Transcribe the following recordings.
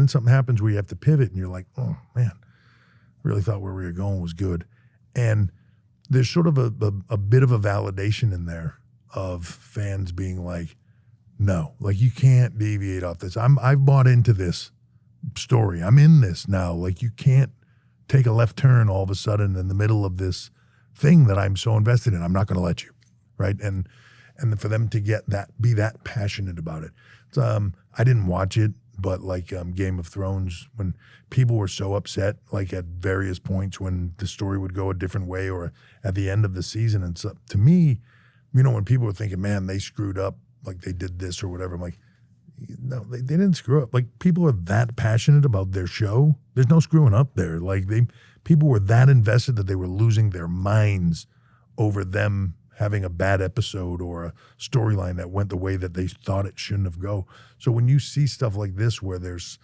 Then something happens where you have to pivot and you're like, oh man, really thought where we were going was good. And there's sort of a bit of a validation in there of fans being like, no, like you can't deviate off this. I've bought into this story. I'm in this now. Like you can't take a left turn all of a sudden in the middle of this thing that I'm so invested in. I'm not going to let you, right? And for them to be that passionate about it. I didn't watch it, but like Game of Thrones, when people were so upset, like at various points when the story would go a different way or at the end of the season and stuff. To me, when people were thinking, man, they screwed up, like they did this or whatever, I'm like, no, they didn't screw up. Like people are that passionate about their show. There's no screwing up there. Like people were that invested that they were losing their minds over them having a bad episode or a storyline that went the way that they thought it shouldn't have go. So when you see stuff like this where there's,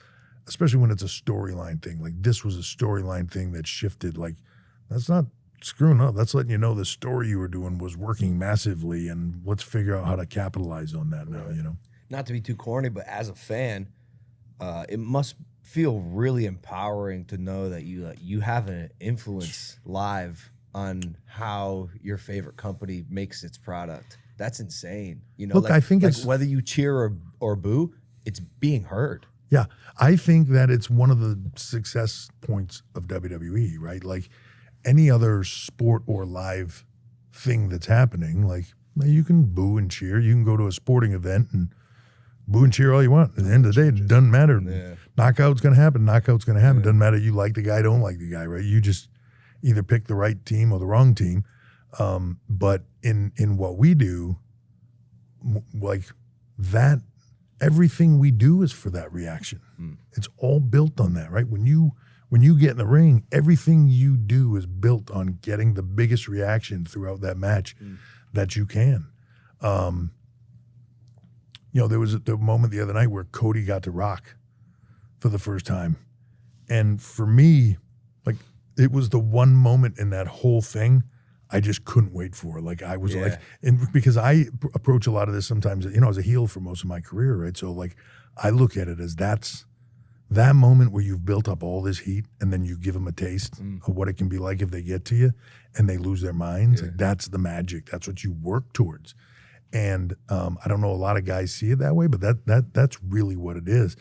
especially when it's a storyline thing, like this was a storyline thing that shifted, like that's not screwing up. That's letting you know the story you were doing was working massively and let's figure out how to capitalize on that now, Not to be too corny, but as a fan, it must feel really empowering to know that you have an influence live on how your favorite company makes its product. That's insane. Look, I think it's whether you cheer or boo, it's being heard. Yeah, I think that it's one of the success points of WWE, right? Like any other sport or live thing that's happening, like you can boo and cheer. You can go to a sporting event and boo and cheer all you want. At the end of the day, it doesn't matter. Yeah. Knockout's going to happen. Knockout's going to happen. Yeah. Doesn't matter you like the guy, don't like the guy, right? You just either pick the right team or the wrong team. But in what we do, like that, everything we do is for that reaction. It's all built on that, right? When you get in the ring, everything you do is built on getting the biggest reaction throughout that match that you can. There was the moment the other night where Cody got to rock for the first time. And for me, like, it was the one moment in that whole thing I just couldn't wait for. Like, I was like, and because I approach a lot of this sometimes, I was a heel for most of my career, right? So, like, I look at it as that's that moment where you've built up all this heat and then you give them a taste of what it can be like if they get to you and they lose their minds. Like, that's the magic. That's what you work towards. And I don't know, a lot of guys see it that way, but that's really what it is.